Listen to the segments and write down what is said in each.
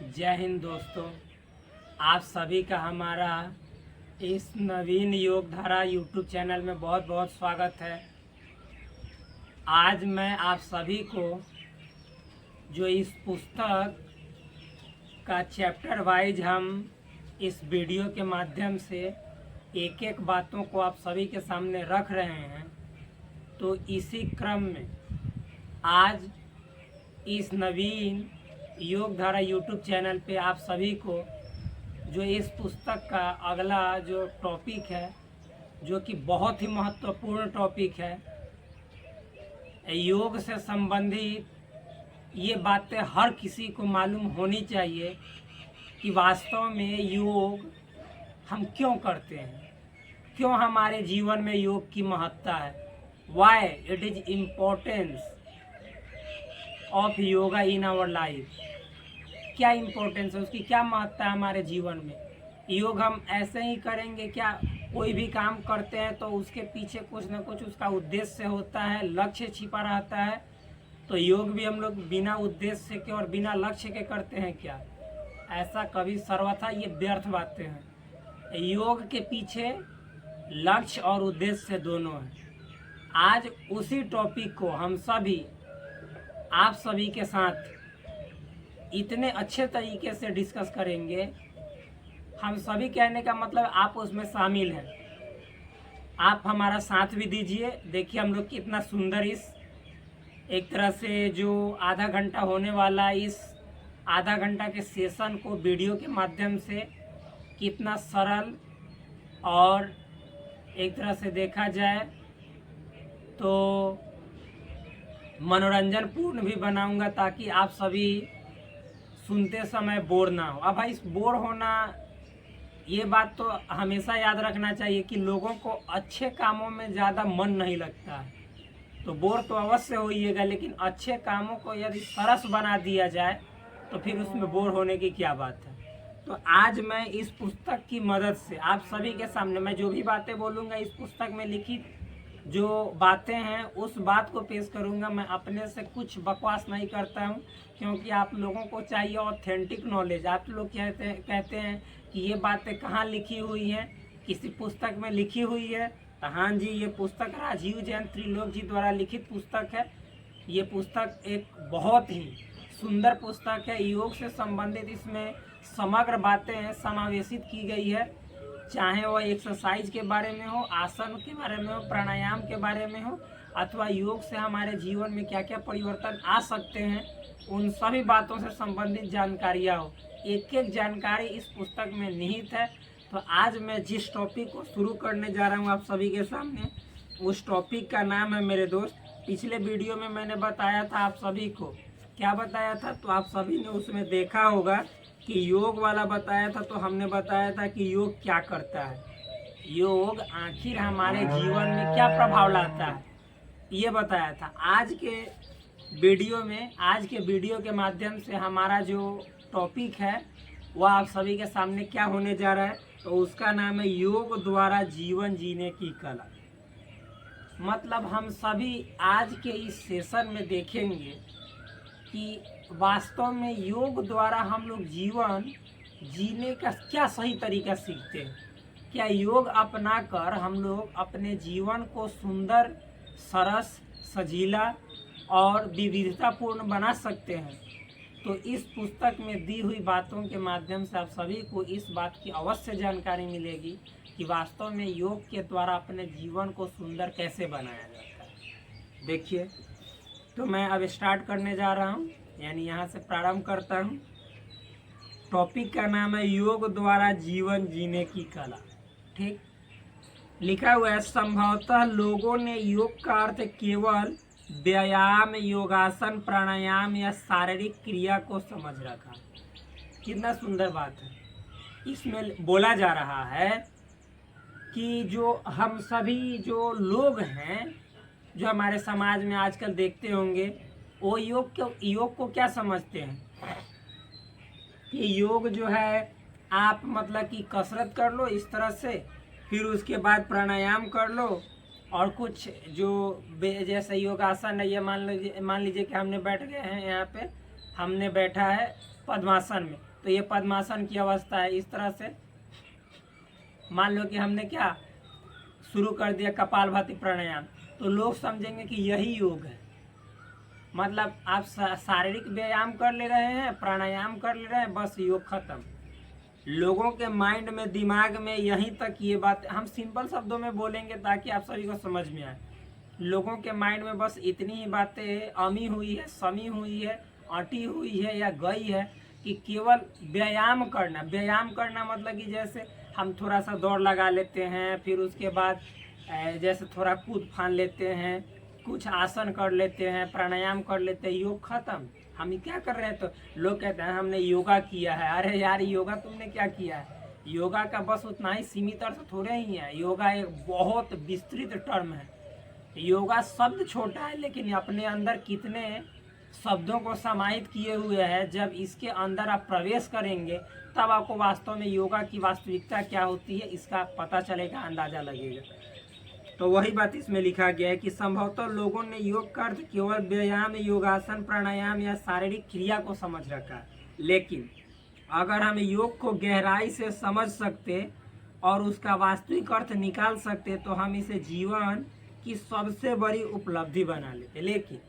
जय हिंद दोस्तों, आप सभी का हमारा इस नवीन योग धारा यूट्यूब चैनल में बहुत बहुत स्वागत है। आज मैं आप सभी को जो इस पुस्तक का चैप्टर वाइज हम इस वीडियो के माध्यम से एक एक बातों को आप सभी के सामने रख रहे हैं, तो इसी क्रम में आज इस नवीन योग धारा यूट्यूब चैनल पे आप सभी को जो इस पुस्तक का अगला जो टॉपिक है, जो कि बहुत ही महत्वपूर्ण टॉपिक है, योग से संबंधित ये बातें हर किसी को मालूम होनी चाहिए कि वास्तव में योग हम क्यों करते हैं, क्यों हमारे जीवन में योग की महत्ता है, why it is importance of yoga in our life. क्या इम्पोर्टेंस है उसकी, क्या महत्ता है हमारे जीवन में। योग हम ऐसे ही करेंगे क्या? कोई भी काम करते हैं तो उसके पीछे कुछ न कुछ उसका उद्देश्य होता है, लक्ष्य छिपा रहता है। तो योग भी हम लोग बिना उद्देश्य के और बिना लक्ष्य के करते हैं क्या? ऐसा कभी सर्वथा ये व्यर्थ बातें हैं। योग के पीछे लक्ष्य और उद्देश्य दोनों हैं। आज उसी टॉपिक को हम सभी आप सभी के साथ इतने अच्छे तरीके से डिस्कस करेंगे। हम सभी कहने का मतलब आप उसमें शामिल हैं, आप हमारा साथ भी दीजिए। देखिए हम लोग कितना सुंदर इस एक तरह से जो आधा घंटा होने वाला इस आधा घंटा के सेशन को वीडियो के माध्यम से कितना सरल और एक तरह से देखा जाए तो मनोरंजन पूर्ण भी बनाऊंगा, ताकि आप सभी सुनते समय बोर ना हो। अब भाई इस बोर होना, ये बात तो हमेशा याद रखना चाहिए कि लोगों को अच्छे कामों में ज़्यादा मन नहीं लगता है, तो बोर तो अवश्य होइएगा, लेकिन अच्छे कामों को यदि सरस बना दिया जाए तो फिर उसमें बोर होने की क्या बात है। तो आज मैं इस पुस्तक की मदद से आप सभी के सामने मैं जो भी बातें बोलूँगा, इस पुस्तक में लिखित जो बातें हैं उस बात को पेश करूंगा। मैं अपने से कुछ बकवास नहीं करता हूं, क्योंकि आप लोगों को चाहिए ऑथेंटिक नॉलेज। आप लोग कहते हैं कि ये बातें कहाँ लिखी हुई हैं, किसी पुस्तक में लिखी हुई है। तो हाँ जी, ये पुस्तक राजीव जैन त्रिलोक जी द्वारा लिखित पुस्तक है। ये पुस्तक एक बहुत ही सुंदर पुस्तक है। योग से संबंधित इसमें समग्र बातें समावेशित की गई है, चाहे वह एक्सरसाइज के बारे में हो, आसन के बारे में हो, प्राणायाम के बारे में हो, अथवा योग से हमारे जीवन में क्या क्या परिवर्तन आ सकते हैं, उन सभी बातों से संबंधित जानकारियाँ हो। एक एक जानकारी इस पुस्तक में निहित है। तो आज मैं जिस टॉपिक को शुरू करने जा रहा हूँ आप सभी के सामने, उस टॉपिक का नाम है मेरे दोस्त, पिछले वीडियो में मैंने बताया था आप सभी को, क्या बताया था तो आप सभी ने उसमें देखा होगा कि योग वाला बताया था। तो हमने बताया था कि योग क्या करता है, योग आखिर हमारे जीवन में क्या प्रभाव लाता है, ये बताया था। आज के वीडियो के माध्यम से हमारा जो टॉपिक है वह आप सभी के सामने क्या होने जा रहा है, तो उसका नाम है योग द्वारा जीवन जीने की कला। मतलब हम सभी आज के इस सेशन में देखेंगे कि वास्तव में योग द्वारा हम लोग जीवन जीने का क्या सही तरीका सीखते हैं। क्या योग अपनाकर हम लोग अपने जीवन को सुंदर, सरस, सजीला और विविधतापूर्ण बना सकते हैं। तो इस पुस्तक में दी हुई बातों के माध्यम से आप सभी को इस बात की अवश्य जानकारी मिलेगी कि वास्तव में योग के द्वारा अपने जीवन को सुंदर कैसे बनाया जाता है। देखिए, तो मैं अब स्टार्ट करने जा रहा हूँ, यानी यहाँ से प्रारंभ करता हूँ। टॉपिक का नाम है योग द्वारा जीवन जीने की कला। ठीक लिखा हुआ है, संभवतः लोगों ने योग का अर्थ केवल व्यायाम, योगासन, प्राणायाम या शारीरिक क्रिया को समझ रखा। कितना सुंदर बात है। इसमें बोला जा रहा है कि जो हम सभी जो लोग हैं, जो हमारे समाज में आजकल देखते होंगे, वो योग को क्या समझते हैं कि योग जो है आप मतलब कि कसरत कर लो इस तरह से, फिर उसके बाद प्राणायाम कर लो, और कुछ जो जैसे योगासन है, ये मान लीजिए कि हमने बैठ गए हैं यहाँ पे, हमने बैठा है पद्मासन में, तो ये पद्मासन की अवस्था है। इस तरह से मान लो कि हमने क्या शुरू कर दिया कपालभाति प्राणायाम, तो लोग समझेंगे कि यही योग है। मतलब आप शारीरिक व्यायाम कर ले रहे हैं, प्राणायाम कर ले रहे हैं, बस योग खत्म। लोगों के माइंड में, दिमाग में यहीं तक ये बात हम सिंपल शब्दों में बोलेंगे ताकि आप सभी को समझ में आए। लोगों के माइंड में बस इतनी ही बातें अमी हुई है, समी हुई है, अटी हुई है या गई है कि केवल व्यायाम करना। व्यायाम करना मतलब कि जैसे हम थोड़ा सा दौड़ लगा लेते हैं, फिर उसके बाद जैसे थोड़ा कूद फान लेते हैं, कुछ आसन कर लेते हैं, प्राणायाम कर लेते हैं, योग खत्म। हम क्या कर रहे हैं? तो लोग कहते हैं हमने योगा किया है। अरे यार, योगा तुमने क्या किया है? योगा का बस उतना ही सीमित अर्थ थोड़े ही है। योगा एक बहुत विस्तृत टर्म है। योगा शब्द छोटा है, लेकिन अपने अंदर कितने शब्दों को समाहित किए हुए है। जब इसके अंदर आप प्रवेश करेंगे तब आपको वास्तव में योगा की वास्तविकता क्या होती है इसका पता चलेगा, अंदाजा लगेगा। तो वही बात इसमें लिखा गया है कि संभवतः लोगों ने योग का अर्थ केवल व्यायाम, योगासन, प्राणायाम या शारीरिक क्रिया को समझ रखा है। लेकिन अगर हम योग को गहराई से समझ सकते और उसका वास्तविक अर्थ निकाल सकते तो हम इसे जीवन की सबसे बड़ी उपलब्धि बना लेते। लेकिन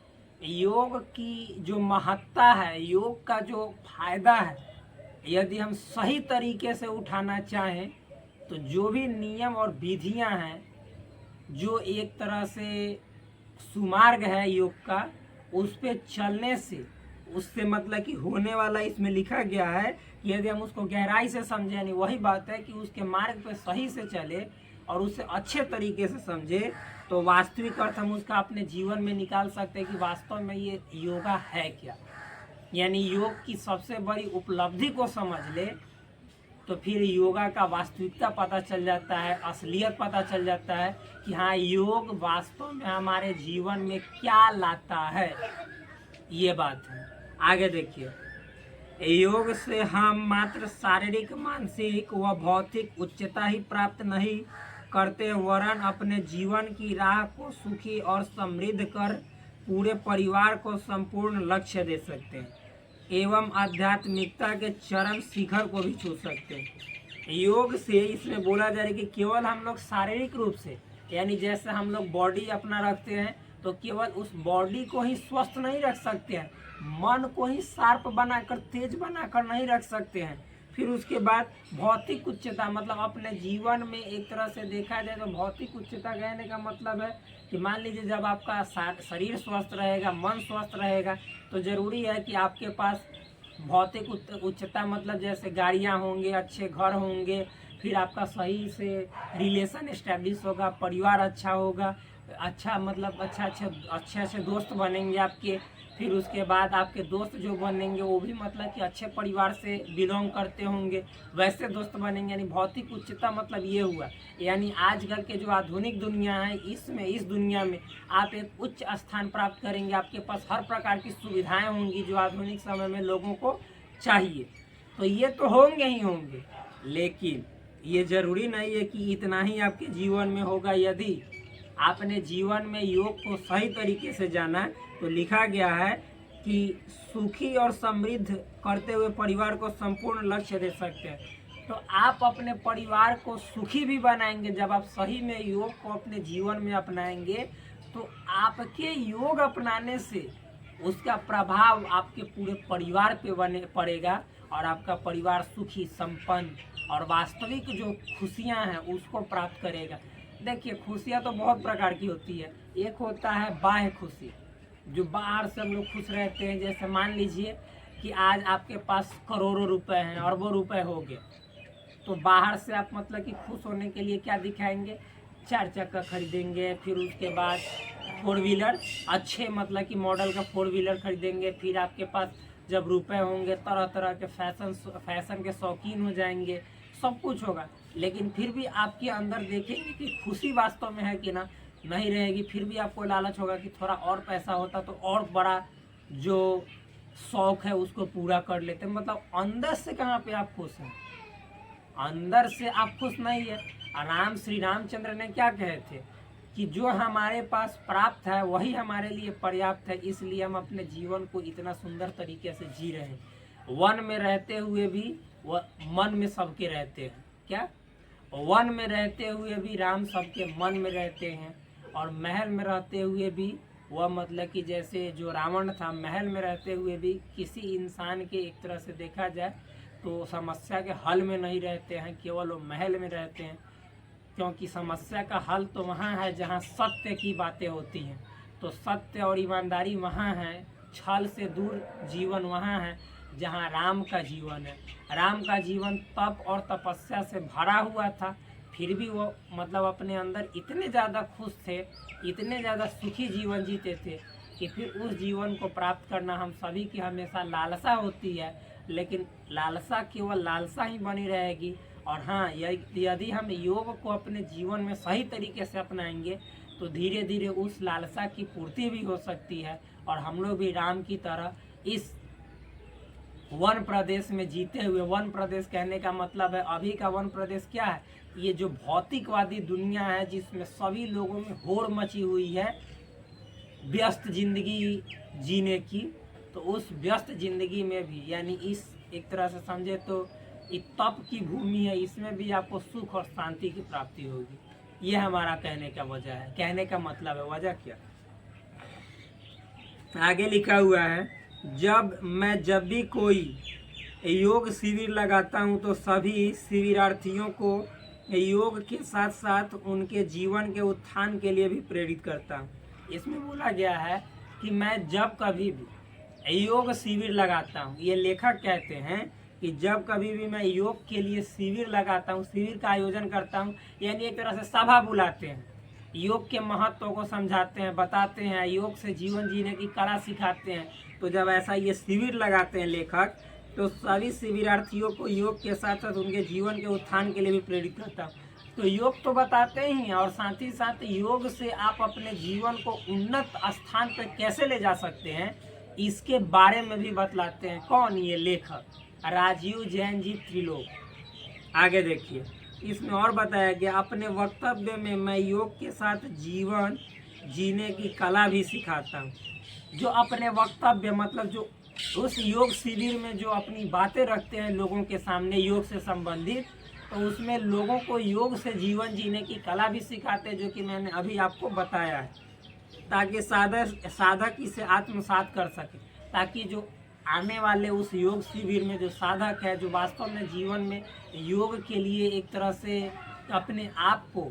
योग की जो महत्ता है, योग का जो फायदा है, यदि हम सही तरीके से उठाना चाहें तो जो भी नियम और विधियां हैं, जो एक तरह से सुमार्ग है योग का, उस पे चलने से उससे मतलब कि होने वाला इसमें लिखा गया है कि यदि हम उसको गहराई से समझें, यानी वही बात है कि उसके मार्ग पे सही से चले और उसे अच्छे तरीके से समझे, तो वास्तविक अर्थ हम उसका अपने जीवन में निकाल सकते हैं कि वास्तव में ये योगा है क्या। यानी योग की सबसे बड़ी उपलब्धि को समझ ले तो फिर योगा का वास्तविकता पता चल जाता है, असलियत पता चल जाता है कि हाँ, योग वास्तव में हमारे जीवन में क्या लाता है। ये बात है। आगे देखिए, योग से हम मात्र शारीरिक, मानसिक व भौतिक उच्चता ही प्राप्त नहीं करते, वरन अपने जीवन की राह को सुखी और समृद्ध कर पूरे परिवार को संपूर्ण लक्ष्य दे सकते हैं एवं आध्यात्मिकता के चरम शिखर को भी छू सकते हैं। योग से इसमें बोला जा रहा है कि केवल हम लोग शारीरिक रूप से, यानी जैसे हम लोग बॉडी अपना रखते हैं तो केवल उस बॉडी को ही स्वस्थ नहीं रख सकते हैं, मन को ही शार्प बनाकर, तेज बनाकर नहीं रख सकते हैं। फिर उसके बाद भौतिक उच्चता, मतलब अपने जीवन में एक तरह से देखा जाए तो भौतिक उच्चता कहने का मतलब है कि मान लीजिए जब आपका शरीर स्वस्थ रहेगा, मन स्वस्थ रहेगा, तो ज़रूरी है कि आपके पास भौतिक उच्चता मतलब जैसे गाड़ियाँ होंगे, अच्छे घर होंगे, फिर आपका सही से रिलेशन एस्टेब्लिश होगा, परिवार अच्छा होगा, अच्छा मतलब अच्छे दोस्त बनेंगे आपके। फिर उसके बाद आपके दोस्त जो बनेंगे वो भी मतलब कि अच्छे परिवार से बिलोंग करते होंगे, वैसे दोस्त बनेंगे। यानी भौतिक उच्चता मतलब ये हुआ। यानी आजकल के जो आधुनिक दुनिया है, इस दुनिया में आप एक उच्च स्थान प्राप्त करेंगे। आपके पास हर प्रकार की सुविधाएं होंगी जो आधुनिक समय में लोगों को चाहिए। तो ये तो होंगे ही होंगे, लेकिन ये ज़रूरी नहीं है कि इतना ही आपके जीवन में होगा। यदि आपने जीवन में योग को सही तरीके से जाना है तो लिखा गया है कि सुखी और समृद्ध करते हुए परिवार को संपूर्ण लक्ष्य दे सकते हैं। तो आप अपने परिवार को सुखी भी बनाएंगे जब आप सही में योग को अपने जीवन में अपनाएंगे। तो आपके योग अपनाने से उसका प्रभाव आपके पूरे परिवार पे पड़ेगा और आपका परिवार सुखी, संपन्न और वास्तविक जो खुशियां हैं उसको प्राप्त करेगा। देखिए, खुशियाँ तो बहुत प्रकार की होती है। एक होता है बाह्य खुशी, जो बाहर से हम लोग खुश रहते हैं। जैसे मान लीजिए कि आज आपके पास करोड़ों रुपए हैं, अरबों रुपए हो गए, तो बाहर से आप मतलब कि खुश होने के लिए क्या दिखाएंगे? 4 चक्का खरीदेंगे, फिर उसके बाद 4 व्हीलर, अच्छे मतलब कि मॉडल का 4 व्हीलर खरीदेंगे। फिर आपके पास जब रुपए होंगे तरह तरह के फैशन के शौकीन हो जाएंगे, सब कुछ होगा। लेकिन फिर भी आपके अंदर देखेंगे कि खुशी वास्तव में है कि ना, नहीं रहेगी। फिर भी आपको लालच होगा कि थोड़ा और पैसा होता तो और बड़ा जो शौक है उसको पूरा कर लेते। मतलब अंदर से कहाँ पे आप खुश हैं? अंदर से आप खुश नहीं है। श्री रामचंद्र ने क्या कहे थे कि जो हमारे पास प्राप्त है वही हमारे लिए पर्याप्त है, इसलिए हम अपने जीवन को इतना सुंदर तरीके से जी रहे हैं। वन में रहते हुए भी वह मन में सबके रहते हैं। क्या? वन में रहते हुए भी राम सबके मन में रहते हैं, और महल में रहते हुए भी वह मतलब कि जैसे जो रावण था, महल में रहते हुए भी किसी इंसान के एक तरह से देखा जाए तो समस्या के हल में नहीं रहते हैं, केवल वो महल में रहते हैं। क्योंकि समस्या का हल तो वहाँ है जहाँ सत्य की बातें होती हैं, तो सत्य और ईमानदारी वहाँ है। छल से दूर जीवन वहाँ है जहाँ राम का जीवन है। राम का जीवन तप और तपस्या से भरा हुआ था, फिर भी वो मतलब अपने अंदर इतने ज़्यादा खुश थे, इतने ज़्यादा सुखी जीवन जीते थे कि फिर उस जीवन को प्राप्त करना हम सभी की हमेशा लालसा होती है। लेकिन लालसा केवल लालसा ही बनी रहेगी। और हाँ, यदि हम योग को अपने जीवन में सही तरीके से अपनाएंगे तो धीरे धीरे उस लालसा की पूर्ति भी हो सकती है, और हम लोग भी राम की तरह इस वन प्रदेश में जीते हुए, वन प्रदेश कहने का मतलब है अभी का वन प्रदेश क्या है, ये जो भौतिकवादी दुनिया है जिसमें सभी लोगों में होड़ मची हुई है व्यस्त जिंदगी जीने की, तो उस व्यस्त जिंदगी में भी यानी इस एक तरह से समझे तो ये तप की भूमि है, इसमें भी आपको सुख और शांति की प्राप्ति होगी। ये हमारा कहने का वजह है, कहने का मतलब है। वजह क्या? आगे लिखा हुआ है, जब भी कोई योग शिविर लगाता हूँ तो सभी शिविरार्थियों को योग के साथ साथ उनके जीवन के उत्थान के लिए भी प्रेरित करता हूँ। इसमें बोला गया है कि मैं जब कभी भी योग शिविर लगाता हूँ, ये लेखक कहते हैं कि जब कभी भी मैं योग के लिए शिविर लगाता हूँ, शिविर का आयोजन करता हूँ, यानी एक तरह से सभा बुलाते हैं, योग के महत्व को समझाते हैं, बताते हैं, योग से जीवन जीने की कला सिखाते हैं। तो जब ऐसा ये शिविर लगाते हैं लेखक, तो सभी शिविरार्थियों को योग के साथ साथ उनके जीवन के उत्थान के लिए भी प्रेरित करता हूँ। तो योग तो बताते ही हैं, और साथ ही साथ योग से आप अपने जीवन को उन्नत स्थान पर कैसे ले जा सकते हैं इसके बारे में भी बतलाते हैं। कौन? ये लेखक राजीव जैन जी त्रिलोक। आगे देखिए, इसमें और बताया गया, अपने वक्तव्य में मैं योग के साथ जीवन जीने की कला भी सिखाता हूँ। जो अपने वक्तव्य मतलब जो उस योग शिविर में जो अपनी बातें रखते हैं लोगों के सामने योग से संबंधित, तो उसमें लोगों को योग से जीवन जीने की कला भी सिखाते हैं, जो कि मैंने अभी आपको बताया है, ताकि साधक इसे आत्मसात कर सके, ताकि जो आने वाले उस योग शिविर में जो साधक है, जो वास्तव में जीवन में योग के लिए एक तरह से अपने आप को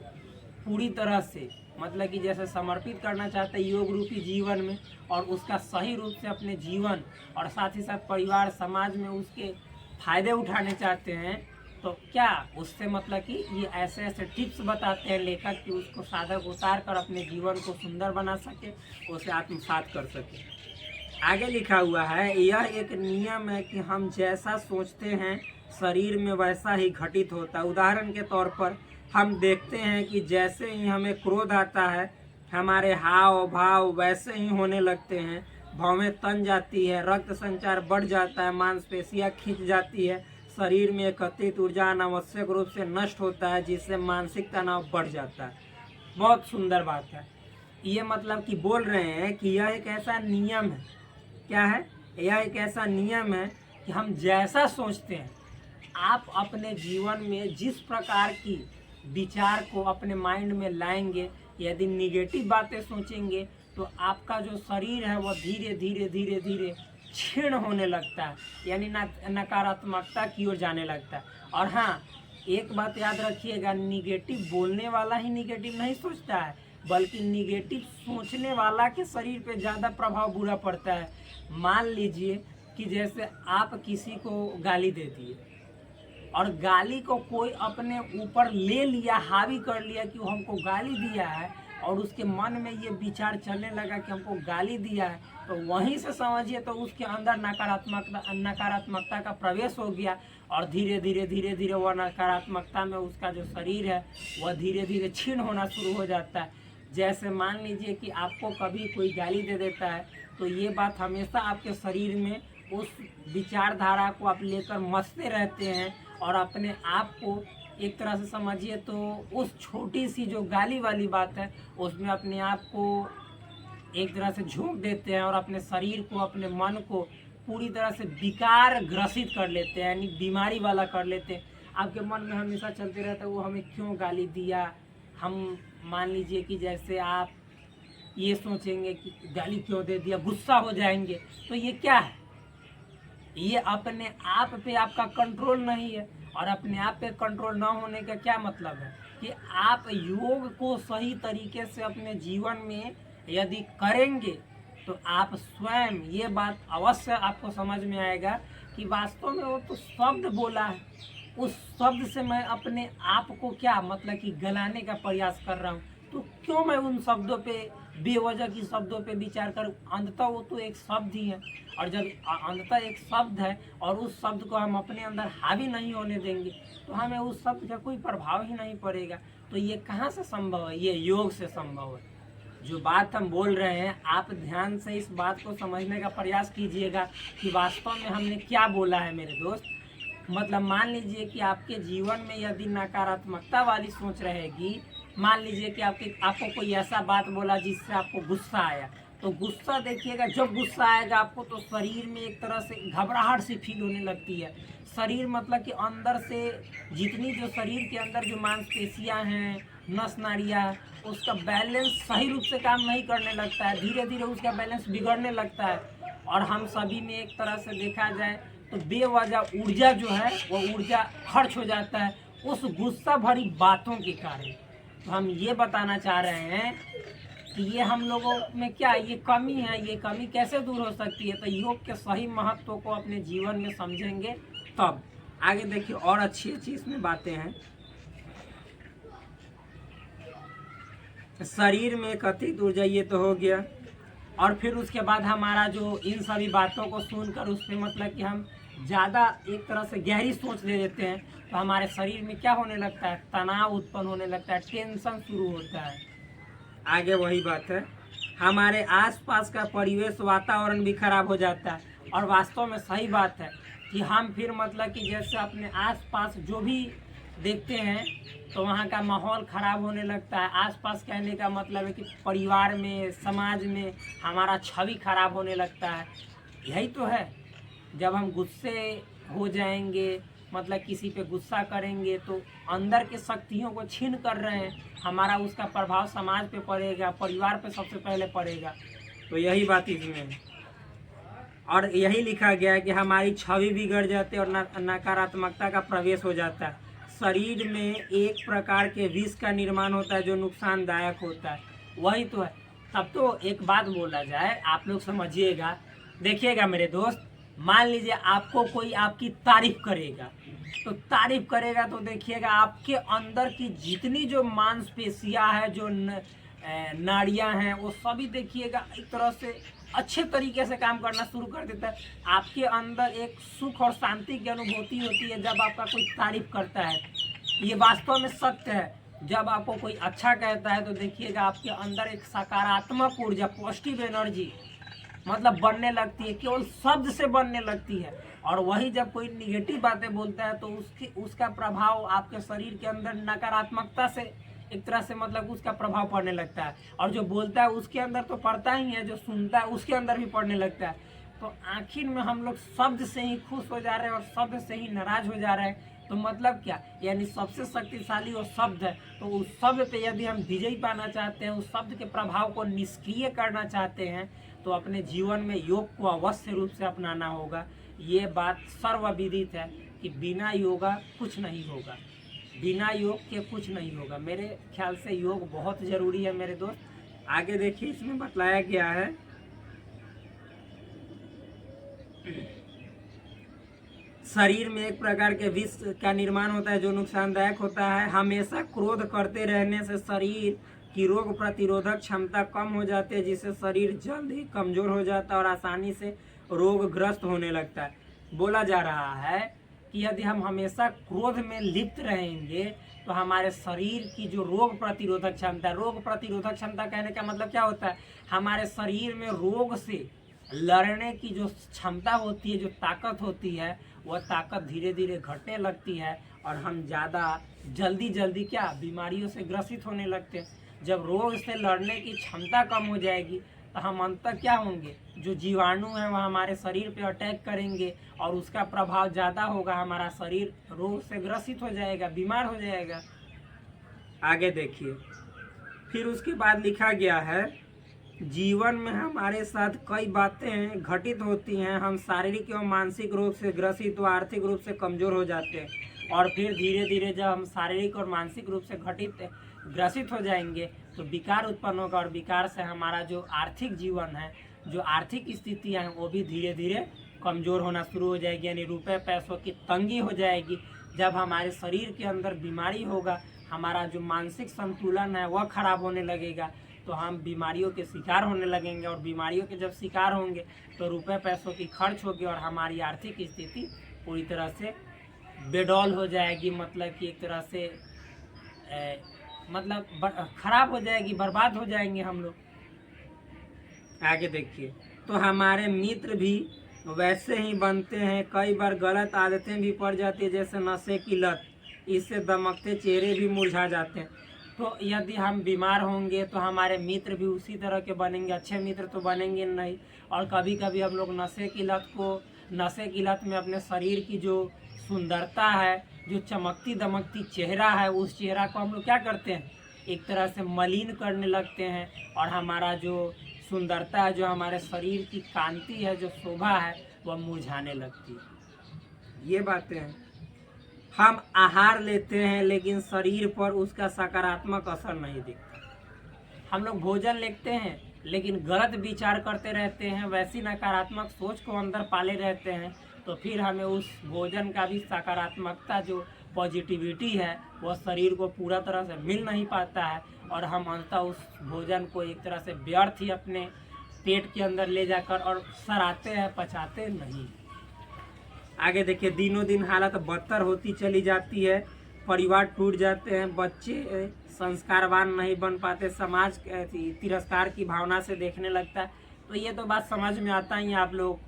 पूरी तरह से मतलब कि जैसे समर्पित करना चाहते हैं योग रूपी जीवन में, और उसका सही रूप से अपने जीवन और साथ ही साथ परिवार समाज में उसके फायदे उठाने चाहते हैं, तो क्या उससे मतलब कि ये ऐसे ऐसे टिप्स बताते हैं लेखक कि उसको साधक उतार कर अपने जीवन को सुंदर बना सके, उसे आत्मसात कर सके। आगे लिखा हुआ है, यह एक नियम है कि हम जैसा सोचते हैं शरीर में वैसा ही घटित होता है। उदाहरण के तौर पर हम देखते हैं कि जैसे ही हमें क्रोध आता है, हमारे हाव भाव वैसे ही होने लगते हैं, भौहें तन जाती है, रक्त संचार बढ़ जाता है, मांसपेशियां खिंच जाती है, शरीर में एकत्रित ऊर्जा अनावश्यक रूप से नष्ट होता है, जिससे मानसिक तनाव बढ़ जाता है। बहुत सुंदर बात है। ये मतलब कि बोल रहे हैं कि यह एक ऐसा नियम है। क्या है? यह एक ऐसा नियम है कि हम जैसा सोचते हैं, आप अपने जीवन में जिस प्रकार की विचार को अपने माइंड में लाएंगे, यदि निगेटिव बातें सोचेंगे तो आपका जो शरीर है वह धीरे धीरे धीरे धीरे क्षीण होने लगता है, यानी नकारात्मकता की ओर जाने लगता है। और हाँ, एक बात याद रखिएगा, निगेटिव बोलने वाला ही निगेटिव नहीं सोचता है, बल्कि निगेटिव सोचने वाला के शरीर पे ज़्यादा प्रभाव बुरा पड़ता है। मान लीजिए कि जैसे आप किसी को गाली दे दिए, और गाली को कोई अपने ऊपर ले लिया, हावी कर लिया कि वो हमको गाली दिया है, और उसके मन में ये विचार चलने लगा कि हमको गाली दिया है, तो वहीं से समझिए तो उसके अंदर नकारात्मकता का प्रवेश हो गया, और धीरे धीरे वह नकारात्मकता में उसका जो शरीर है वह धीरे धीरे क्षीण होना शुरू हो जाता है। जैसे मान लीजिए कि आपको कभी कोई गाली दे देता है, तो ये बात हमेशा आपके शरीर में उस विचारधारा को आप लेकर मचते रहते हैं, और अपने आप को एक तरह से समझिए तो उस छोटी सी जो गाली वाली बात है उसमें अपने आप को एक तरह से झोंक देते हैं, और अपने शरीर को, अपने मन को पूरी तरह से विकार ग्रसित कर लेते हैं, यानी बीमारी वाला कर लेते हैं। आपके मन में हमेशा चलते रहता है वो हमें क्यों गाली दिया। हम मान लीजिए कि जैसे आप ये सोचेंगे कि गाली क्यों दे दिया, गुस्सा हो जाएंगे। तो ये क्या है, ये अपने आप पे आपका कंट्रोल नहीं है। और अपने आप पे कंट्रोल ना होने का क्या मतलब है कि आप योग को सही तरीके से अपने जीवन में यदि करेंगे तो आप स्वयं, ये बात अवश्य आपको समझ में आएगा कि वास्तव में वो तो शब्द बोला है, उस शब्द से मैं अपने आप को क्या मतलब कि गलाने का प्रयास कर रहा हूँ। तो क्यों मैं उन शब्दों पे, बेवजह की शब्दों पे विचार करूं। अंततः वो तो एक शब्द ही है, और जब अंततः एक शब्द है और उस शब्द को हम अपने अंदर हावी नहीं होने देंगे तो हमें उस शब्द का कोई प्रभाव ही नहीं पड़ेगा। तो ये कहाँ से संभव है, ये योग से संभव है। जो बात हम बोल रहे हैं आप ध्यान से इस बात को समझने का प्रयास कीजिएगा कि वास्तव में हमने क्या बोला है मेरे दोस्त। मतलब मान लीजिए कि आपके जीवन में यदि नकारात्मकता वाली सोच रहेगी, मान लीजिए कि आपको कोई ऐसा बात बोला जिससे आपको गुस्सा आया, तो गुस्सा देखिएगा, जब गुस्सा आएगा आपको तो शरीर में एक तरह से घबराहट सी फील होने लगती है। शरीर मतलब कि अंदर से जितनी जो शरीर के अंदर जो मांसपेशियां हैं, नस नाड़ियाँ, उसका बैलेंस सही रूप से काम नहीं करने लगता है, धीरे धीरे उसका बैलेंस बिगड़ने लगता है। और हम सभी में एक तरह से देखा जाए तो बेवजह ऊर्जा जो है वो ऊर्जा खर्च हो जाता है उस गुस्सा भरी बातों के कारण। तो हम ये बताना चाह रहे हैं कि ये हम लोगों में क्या ये कमी है, ये कमी कैसे दूर हो सकती है। तो योग के सही महत्व को अपने जीवन में समझेंगे तब आगे देखिए और अच्छी अच्छी इसमें बातें हैं। शरीर में कथित ऊर्जा, ये तो हो गया। और फिर उसके बाद हमारा जो इन सभी बातों को सुनकर उस पर मतलब कि हम ज़्यादा एक तरह से गहरी सोच ले लेते हैं तो हमारे शरीर में क्या होने लगता है, तनाव उत्पन्न होने लगता है, टेंशन शुरू होता है। आगे वही बात है, हमारे आसपास का परिवेश, वातावरण भी खराब हो जाता है। और वास्तव में सही बात है कि हम फिर मतलब कि जैसे अपने आसपास जो भी देखते हैं तो वहाँ का माहौल ख़राब होने लगता है। आसपास कहने का मतलब है कि परिवार में, समाज में हमारा छवि खराब होने लगता है। यही तो है, जब हम गुस्से हो जाएंगे मतलब किसी पे गुस्सा करेंगे तो अंदर के शक्तियों को छीन कर रहे हैं, हमारा उसका प्रभाव समाज पे पड़ेगा, परिवार पे सबसे पहले पड़ेगा। तो यही बात इसमें है। और यही लिखा गया है कि हमारी छवि बिगड़ जाती है और नकारात्मकता का प्रवेश हो जाता है। शरीर में एक प्रकार के विष का निर्माण होता है जो नुकसानदायक होता है। वही तो है। तब तो एक बात बोला जाए, आप लोग समझिएगा, देखिएगा मेरे दोस्त, मान लीजिए आपको कोई आपकी तारीफ करेगा तो देखिएगा आपके अंदर की जितनी जो मांसपेशियां हैं, जो नाड़ियां हैं, वो सभी देखिएगा एक तरह से अच्छे तरीके से काम करना शुरू कर देता है। आपके अंदर एक सुख और शांति की अनुभूति होती है जब आपका कोई तारीफ करता है। ये वास्तव में सत्य है। जब आपको कोई अच्छा कहता है तो देखिएगा आपके अंदर एक सकारात्मक ऊर्जा, पॉजिटिव एनर्जी मतलब बनने लगती है, केवल शब्द से बनने लगती है। और वही जब कोई निगेटिव बातें बोलता है तो उसका प्रभाव आपके शरीर के अंदर नकारात्मकता से एक तरह से मतलब उसका प्रभाव पड़ने लगता है। और जो बोलता है उसके अंदर तो पड़ता ही है, जो सुनता है उसके अंदर भी पड़ने लगता है। तो आखिर में हम लोग शब्द से ही खुश हो जा रहे हैं और शब्द से ही नाराज हो जा रहे हैं। तो मतलब क्या, यानी सबसे शक्तिशाली वो शब्द है। तो उस शब्द पे यदि हम विजयी पाना चाहते हैं, उस शब्द के प्रभाव को निष्क्रिय करना चाहते हैं तो अपने जीवन में योग को अवश्य रूप से अपनाना होगा। ये बात सर्वविदित है कि बिना योगा कुछ नहीं होगा, बिना योग के कुछ नहीं होगा। मेरे ख्याल से योग बहुत ज़रूरी है मेरे दोस्त। आगे देखिए इसमें बतलाया गया है, शरीर में एक प्रकार के विष का निर्माण होता है जो नुकसानदायक होता है। हमेशा क्रोध करते रहने से शरीर की रोग प्रतिरोधक क्षमता कम हो जाती है, जिससे शरीर जल्द ही कमज़ोर हो जाता है और आसानी से रोगग्रस्त होने लगता है। बोला जा रहा है कि यदि हम हमेशा क्रोध में लिप्त रहेंगे तो हमारे शरीर की जो रोग प्रतिरोधक क्षमता कहने का मतलब क्या होता है, हमारे शरीर में रोग से लड़ने की जो क्षमता होती है, जो ताकत होती है, वह ताकत धीरे धीरे घटने लगती है और हम ज़्यादा जल्दी क्या बीमारियों से ग्रसित होने लगते हैं। जब रोग से लड़ने की क्षमता कम हो जाएगी तो हम अंततः क्या होंगे, जो जीवाणु है वह हमारे शरीर पे अटैक करेंगे और उसका प्रभाव ज़्यादा होगा, हमारा शरीर रोग से ग्रसित हो जाएगा, बीमार हो जाएगा। आगे देखिए, फिर उसके बाद लिखा गया है, जीवन में हमारे साथ कई बातें घटित होती हैं, हम शारीरिक एवं मानसिक रोग से ग्रसित व आर्थिक रूप से कमज़ोर हो जाते हैं, और फिर धीरे धीरे जब हम शारीरिक और मानसिक रूप से ग्रसित हो जाएंगे तो विकार उत्पन्न होगा, और विकार से हमारा जो आर्थिक जीवन है, जो आर्थिक स्थितियाँ हैं, वो भी धीरे धीरे कमज़ोर होना शुरू हो जाएगी, यानी रुपए पैसों की तंगी हो जाएगी। जब हमारे शरीर के अंदर बीमारी होगा, हमारा जो मानसिक संतुलन है वह खराब होने लगेगा, तो हम बीमारियों के शिकार होने लगेंगे, और बीमारियों के जब शिकार होंगे तो रुपए पैसों की खर्च होगी और हमारी आर्थिक स्थिति पूरी तरह से बेडौल हो जाएगी, मतलब कि एक तरह से खराब हो जाएगी, बर्बाद हो जाएंगे हम लोग। आगे देखिए, तो हमारे मित्र भी वैसे ही बनते हैं, कई बार गलत आदतें भी पड़ जाती है, जैसे नशे की लत, इससे दमकते चेहरे भी मुरझा जाते हैं। तो यदि हम बीमार होंगे तो हमारे मित्र भी उसी तरह के बनेंगे, अच्छे मित्र तो बनेंगे नहीं, और कभी कभी हम लोग नशे की लत में अपने शरीर की जो सुंदरता है, जो चमकती दमकती चेहरा है, उस चेहरा को हम लोग क्या करते हैं, एक तरह से मलिन करने लगते हैं, और हमारा जो सुंदरता है, जो हमारे शरीर की कांति है, जो शोभा है, वह मुरझाने लगती है। ये बातें हैं। हम आहार लेते हैं लेकिन शरीर पर उसका सकारात्मक असर नहीं दिखता। हम लोग भोजन लेते हैं लेकिन गलत विचार करते रहते हैं, वैसी नकारात्मक सोच को अंदर पाले रहते हैं, तो फिर हमें उस भोजन का भी सकारात्मकता, जो पॉजिटिविटी है, वह शरीर को पूरा तरह से मिल नहीं पाता है, और हम अंततः उस भोजन को एक तरह से व्यर्थ ही अपने पेट के अंदर ले जाकर और सराते हैं, पचाते नहीं। आगे देखिए, दिनों दिन हालत बदतर होती चली जाती है, परिवार टूट जाते हैं, बच्चे संस्कारवान नहीं बन पाते, समाज तिरस्कार की भावना से देखने लगता है। तो ये तो बात समझ में आता ही है आप लोग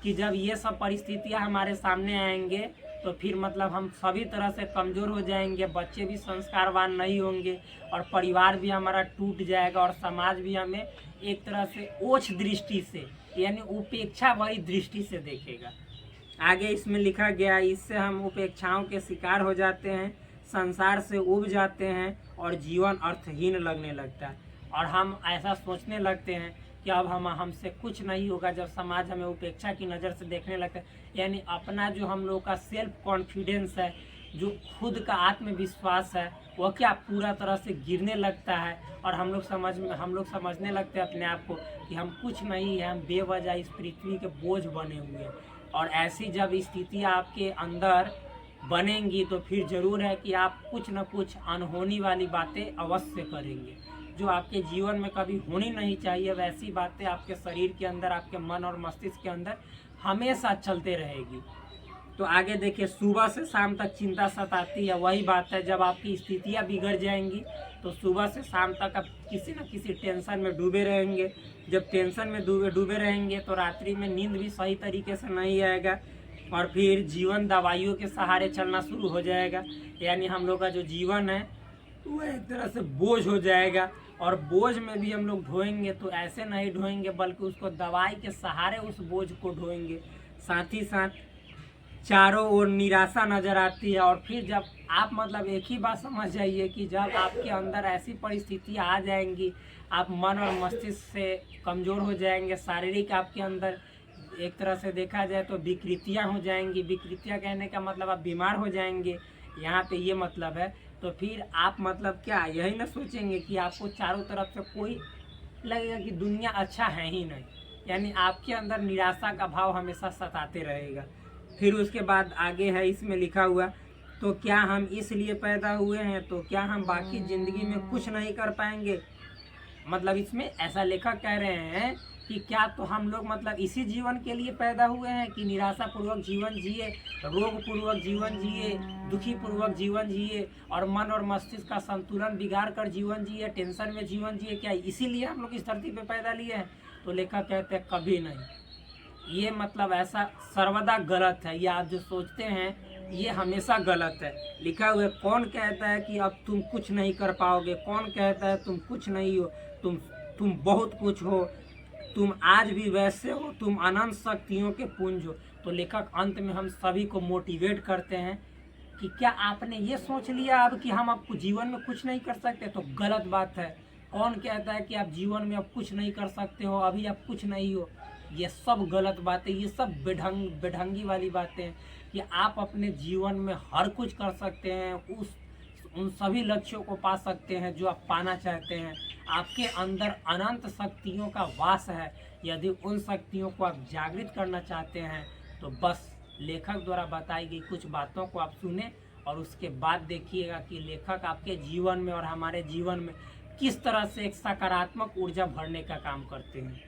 कि जब ये सब परिस्थितियां हमारे सामने आएंगे तो फिर मतलब हम सभी तरह से कमज़ोर हो जाएंगे, बच्चे भी संस्कारवान नहीं होंगे, और परिवार भी हमारा टूट जाएगा, और समाज भी हमें एक तरह से ओछ दृष्टि से, यानी उपेक्षा भरी दृष्टि से देखेगा। आगे इसमें लिखा गया, इससे हम उपेक्षाओं के शिकार हो जाते हैं, संसार से उब जाते हैं और जीवन अर्थहीन लगने लगता है, और हम ऐसा सोचने लगते हैं कि अब हमसे कुछ नहीं होगा। जब समाज हमें उपेक्षा की नज़र से देखने लगता है, यानी अपना जो हम लोग का सेल्फ कॉन्फिडेंस है, जो खुद का आत्मविश्वास है, वह क्या पूरा तरह से गिरने लगता है, और हम लोग समझने लगते हैं अपने आप को कि हम कुछ नहीं है, हम बेवजह इस पृथ्वी के बोझ बने हुए हैं। और ऐसी जब स्थितियाँ आपके अंदर बनेंगी तो फिर ज़रूर है कि आप कुछ न कुछ अनहोनी वाली बातें अवश्य करेंगे, जो आपके जीवन में कभी होनी नहीं चाहिए। वैसी बातें आपके शरीर के अंदर, आपके मन और मस्तिष्क के अंदर हमेशा चलते रहेगी। तो आगे देखिए, सुबह से शाम तक चिंता सताती है। वही बात है, जब आपकी स्थितियाँ बिगड़ जाएंगी तो सुबह से शाम तक आप किसी न किसी टेंशन में डूबे रहेंगे। जब टेंशन में डूबे रहेंगे तो रात्रि में नींद भी सही तरीके से नहीं आएगा, और फिर जीवन दवाइयों के सहारे चलना शुरू हो जाएगा, यानी हम लोग का जो जीवन है वो एक तरह से बोझ हो जाएगा। और बोझ में भी हम लोग ढोएंगे तो ऐसे नहीं ढोएंगे, बल्कि उसको दवाई के सहारे उस बोझ को ढोएंगे। साथ ही साथ चारों ओर निराशा नज़र आती है। और फिर जब आप मतलब एक ही बात समझ जाइए कि जब आपके अंदर ऐसी परिस्थितियाँ आ जाएंगी, आप मन और मस्तिष्क से कमज़ोर हो जाएंगे, शारीरिक आपके अंदर एक तरह से देखा जाए तो विकृतियाँ हो जाएंगी। विकृतियाँ कहने का मतलब आप बीमार हो जाएंगे, यहाँ पे ये मतलब है। तो फिर आप मतलब क्या यही ना सोचेंगे कि आपको चारों तरफ से कोई लगेगा कि दुनिया अच्छा है ही नहीं, यानी आपके अंदर निराशा का भाव हमेशा सताते रहेगा। फिर उसके बाद आगे है इसमें लिखा हुआ, तो क्या हम इसलिए पैदा हुए हैं, तो क्या हम बाकी ज़िंदगी में कुछ नहीं कर पाएंगे। मतलब इसमें ऐसा लेखक कह रहे हैं कि क्या तो हम लोग मतलब इसी जीवन के लिए पैदा हुए हैं कि निराशापूर्वक जीवन जिए, रोगपूर्वक जीवन जिए, दुखीपूर्वक जीवन जिए, और मन और मस्तिष्क का संतुलन बिगाड़ कर जीवन जिए, टेंशन में जीवन जिए, क्या इसीलिए हम लोग इस धरती पे पैदा लिए हैं। तो लेखक कहते हैं कभी नहीं। ये मतलब ऐसा सर्वदा गलत है, ये आप जो सोचते हैं ये हमेशा गलत है। लिखा हुआ है, कौन कहता है कि अब तुम कुछ नहीं कर पाओगे, कौन कहता है तुम कुछ नहीं हो, तुम बहुत कुछ हो। तुम आज भी वैसे हो, तुम अनंत शक्तियों के पुंज हो। तो लेखक अंत में हम सभी को मोटिवेट करते हैं कि क्या आपने ये सोच लिया अब कि हम आपको जीवन में कुछ नहीं कर सकते? तो गलत बात है। कौन कहता है कि आप जीवन में अब कुछ नहीं कर सकते हो, अभी आप कुछ नहीं हो? ये सब गलत बातें, ये सब बेढंगी वाली बातें हैं कि आप अपने जीवन में हर कुछ कर सकते हैं, उन सभी लक्ष्यों को पा सकते हैं जो आप पाना चाहते हैं। आपके अंदर अनंत शक्तियों का वास है। यदि उन शक्तियों को आप जागृत करना चाहते हैं तो बस लेखक द्वारा बताई गई कुछ बातों को आप सुने और उसके बाद देखिएगा कि लेखक आपके जीवन में और हमारे जीवन में किस तरह से एक सकारात्मक ऊर्जा भरने का काम करते हैं।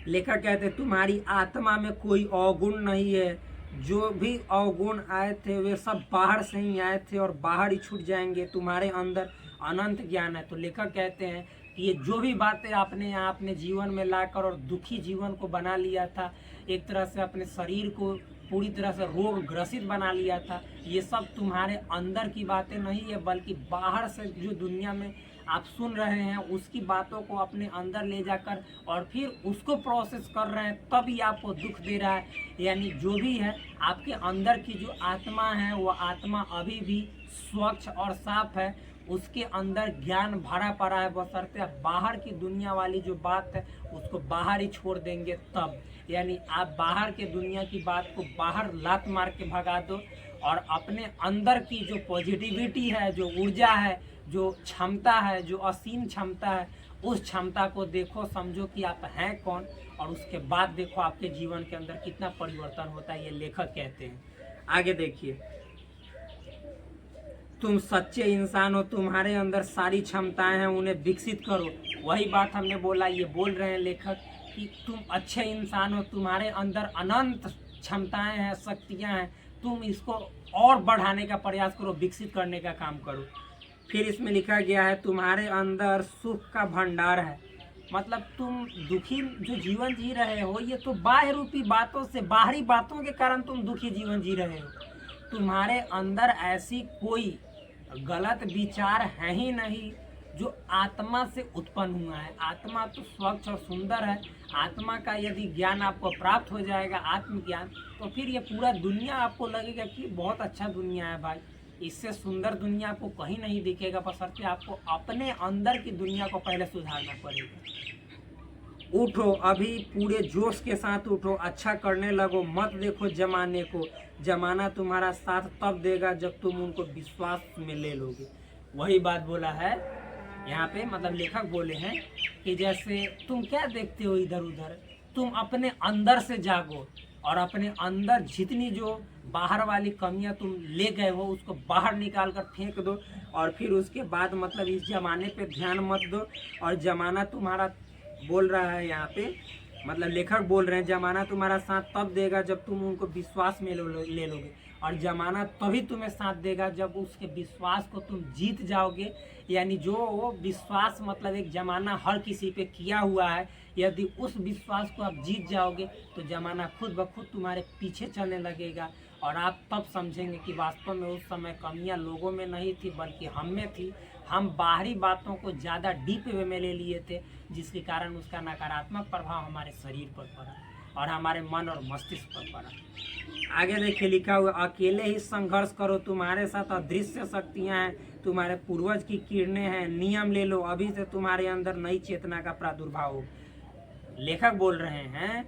लेखक कहते हैं तुम्हारी आत्मा में कोई अवगुण नहीं है, जो भी अवगुण आए थे वे सब बाहर से ही आए थे और बाहर ही छूट जाएंगे। तुम्हारे अंदर अनंत ज्ञान है। तो लेखक कहते हैं कि ये जो भी बातें आपने यहाँ अपने जीवन में लाकर और दुखी जीवन को बना लिया था, एक तरह से अपने शरीर को पूरी तरह से रोग ग्रसित बना लिया था, ये सब तुम्हारे अंदर की बातें नहीं है, बल्कि बाहर से जो दुनिया में आप सुन रहे हैं उसकी बातों को अपने अंदर ले जाकर और फिर उसको प्रोसेस कर रहे हैं, तभी आपको दुख दे रहा है। यानी जो भी है आपके अंदर की जो आत्मा है वो आत्मा अभी भी स्वच्छ और साफ है, उसके अंदर ज्ञान भरा पड़ा है, बशर्ते आप बाहर की दुनिया वाली जो बात है उसको बाहर ही छोड़ देंगे तब। यानी आप बाहर के दुनिया की बात को बाहर लात मार के भगा दो और अपने अंदर की जो पॉजिटिविटी है, जो ऊर्जा है, जो क्षमता है, जो असीम क्षमता है, उस क्षमता को देखो, समझो कि आप हैं कौन, और उसके बाद देखो आपके जीवन के अंदर कितना परिवर्तन होता है। ये लेखक कहते हैं। आगे देखिए, तुम सच्चे इंसान हो, तुम्हारे अंदर सारी क्षमताएं हैं, उन्हें विकसित करो। वही बात हमने बोला, ये बोल रहे हैं लेखक कि तुम अच्छे इंसान हो, तुम्हारे अंदर अनंत क्षमताएं हैं, शक्तियां हैं, तुम इसको और बढ़ाने का प्रयास करो, विकसित करने का काम करो। फिर इसमें लिखा गया है तुम्हारे अंदर सुख का भंडार है। मतलब तुम दुखी जो जीवन जी रहे हो ये तो बाह्य रूपी बातों से, बाहरी बातों के कारण तुम दुखी जीवन जी रहे हो। तुम्हारे अंदर ऐसी कोई गलत विचार है ही नहीं जो आत्मा से उत्पन्न हुआ है। आत्मा तो स्वच्छ और सुंदर है। आत्मा का यदि ज्ञान आपको प्राप्त हो जाएगा, आत्मज्ञान, तो फिर ये पूरा दुनिया आपको लगेगा कि बहुत अच्छा दुनिया है भाई, इससे सुंदर दुनिया आपको कहीं नहीं दिखेगा, बशर्ते आपको अपने अंदर की दुनिया को पहले सुधारना पड़ेगा। उठो, अभी पूरे जोश के साथ उठो, अच्छा करने लगो, मत देखो जमाने को। जमाना तुम्हारा साथ तब देगा जब तुम उनको विश्वास में ले लोगे। वही बात बोला है यहाँ पे, मतलब लेखक बोले हैं कि जैसे तुम क्या देखते हो इधर उधर, तुम अपने अंदर से जागो और अपने अंदर जितनी जो बाहर वाली कमियां तुम ले गए हो उसको बाहर निकाल कर फेंक दो और फिर उसके बाद मतलब इस जमाने पे ध्यान मत दो। और जमाना तुम्हारा बोल रहा है यहाँ पे, मतलब लेखक बोल रहे हैं जमाना तुम्हारा साथ तब देगा जब तुम उनको विश्वास में ले लोगे, और जमाना तभी तुम्हें साथ देगा जब उसके विश्वास को तुम जीत जाओगे। यानी जो वो विश्वास मतलब एक जमाना हर किसी पे किया हुआ है, यदि उस विश्वास को आप जीत जाओगे तो जमाना खुद ब खुद तुम्हारे पीछे चलने लगेगा और आप तब समझेंगे कि वास्तव में उस समय कमियां लोगों में नहीं थी बल्कि हम में थी। हम बाहरी बातों को ज़्यादा डीप वे में ले लिए थे, जिसके कारण उसका नकारात्मक प्रभाव हमारे शरीर पर पड़ा और हमारे मन और मस्तिष्क पर पड़ा। आगे देखिए लिखा हुआ, अकेले ही संघर्ष करो, तुम्हारे साथ अदृश्य शक्तियाँ हैं, तुम्हारे पूर्वज की किरणें हैं, नियम ले लो, अभी से तुम्हारे अंदर नई चेतना का प्रादुर्भाव हो। लेखक बोल रहे हैं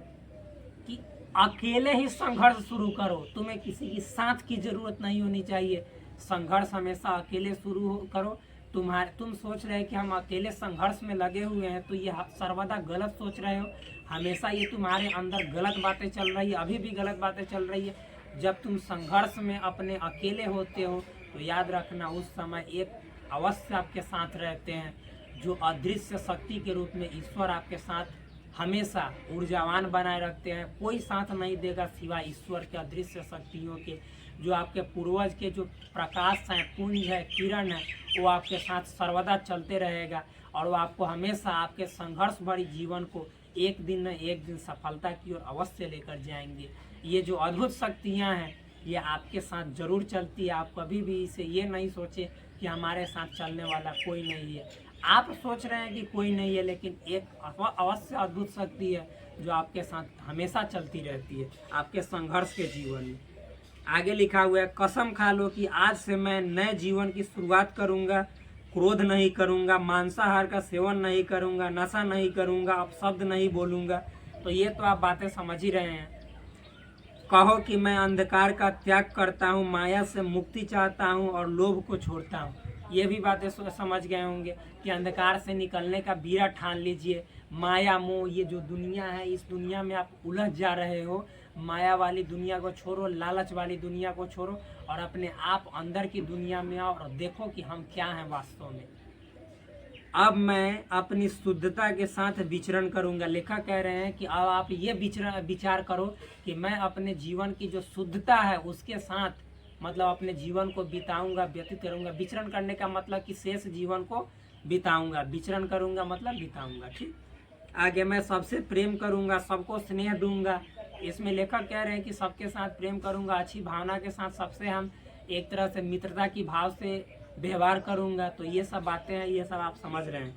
कि अकेले ही संघर्ष शुरू करो, तुम्हें किसी की साथ की जरूरत नहीं होनी चाहिए। संघर्ष हमेशा अकेले शुरू करो। तुम सोच रहे हो कि हम अकेले संघर्ष में लगे हुए हैं, तो ये सर्वदा गलत सोच रहे हो। हमेशा ये तुम्हारे अंदर गलत बातें चल रही है, अभी भी गलत बातें चल रही है। जब तुम संघर्ष में अपने अकेले होते हो तो याद रखना उस समय एक अवश्य आपके साथ रहते हैं, जो अदृश्य शक्ति के रूप में ईश्वर आपके साथ हमेशा ऊर्जावान बनाए रखते हैं। कोई साथ नहीं देगा सिवाय ईश्वर के अदृश्य शक्तियों के। जो आपके पूर्वज के जो प्रकाश हैं, पुंज है, किरण है, वो आपके साथ सर्वदा चलते रहेगा और वो आपको हमेशा आपके संघर्ष भरी जीवन को एक दिन न एक दिन सफलता की ओर अवश्य लेकर जाएंगे। ये जो अद्भुत शक्तियाँ हैं ये आपके साथ जरूर चलती है। आप कभी भी इसे ये नहीं सोचे कि हमारे साथ चलने वाला कोई नहीं है। आप सोच रहे हैं कि कोई नहीं है, लेकिन एक अवश्य अद्भुत शक्ति है जो आपके साथ हमेशा चलती रहती है आपके संघर्ष के जीवन में। आगे लिखा हुआ है, कसम खा लो कि आज से मैं नए जीवन की शुरुआत करूंगा, क्रोध नहीं करूंगा, मांसाहार का सेवन नहीं करूंगा, नशा नहीं करूंगा, अपशब्द नहीं बोलूंगा। तो ये तो आप बातें समझ ही रहे हैं। कहो कि मैं अंधकार का त्याग करता हूँ, माया से मुक्ति चाहता हूँ और लोभ को छोड़ता हूँ। ये भी बातें समझ गए होंगे कि अंधकार से निकलने का बीड़ा ठान लीजिए। माया मोह, ये जो दुनिया है, इस दुनिया में आप उलझ जा रहे हो, माया वाली दुनिया को छोड़ो, लालच वाली दुनिया को छोड़ो और अपने आप अंदर की दुनिया में आओ और देखो कि हम क्या हैं वास्तव में। अब मैं अपनी शुद्धता के साथ विचरण करूंगा। लेखक कह रहे हैं कि अब आप ये विचार करो कि मैं अपने जीवन की जो शुद्धता है उसके साथ, मतलब अपने जीवन को बिताऊंगा, व्यतीत करूंगा। विचरण करने का मतलब कि शेष जीवन को बिताऊंगा, विचरण करूंगा मतलब बिताऊंगा। ठीक, आगे मैं सबसे प्रेम करूंगा, सबको स्नेह दूंगा। इसमें लेखक कह रहे हैं कि सबके साथ प्रेम करूंगा, अच्छी भावना के साथ सबसे हम एक तरह से मित्रता की भाव से व्यवहार करूंगा। तो ये सब बातें हैं, ये सब आप समझ रहे हैं।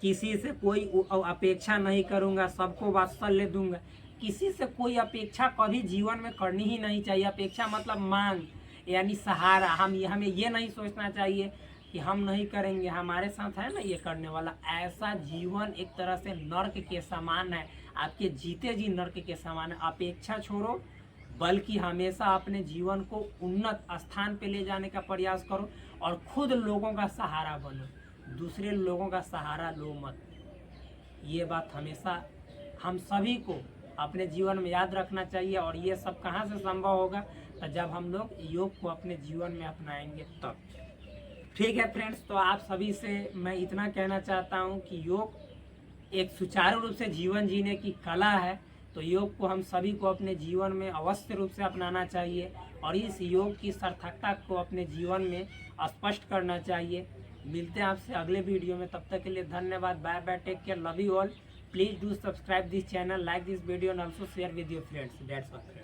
किसी से कोई अपेक्षा नहीं करूंगा, सबको वात्सल्य दूंगा। किसी से कोई अपेक्षा कभी जीवन में करनी ही नहीं चाहिए। अपेक्षा मतलब मांग, यानी सहारा। हमें ये नहीं सोचना चाहिए कि हम नहीं करेंगे, हमारे साथ है ना ये करने वाला। ऐसा जीवन एक तरह से नर्क के समान है, आपके जीते जी नर्क के समान है। अपेक्षा छोड़ो, बल्कि हमेशा अपने जीवन को उन्नत स्थान पे ले जाने का प्रयास करो और खुद लोगों का सहारा बनो, दूसरे लोगों का सहारा लो मत। ये बात हमेशा हम सभी को अपने जीवन में याद रखना चाहिए। और ये सब कहाँ से संभव होगा? तो जब हम लोग योग को अपने जीवन में अपनाएंगे तब। ठीक है फ्रेंड्स, तो आप सभी से मैं इतना कहना चाहता हूँ कि योग एक सुचारू रूप से जीवन जीने की कला है। तो योग को हम सभी को अपने जीवन में अवश्य रूप से अपनाना चाहिए और इस योग की सार्थकता को अपने जीवन में स्पष्ट करना चाहिए। मिलते हैं आपसे अगले वीडियो में, तब तक के लिए धन्यवाद। Bye bye, take care, love you all. Please do subscribe this channel, like this video and also share with your friends. That's all.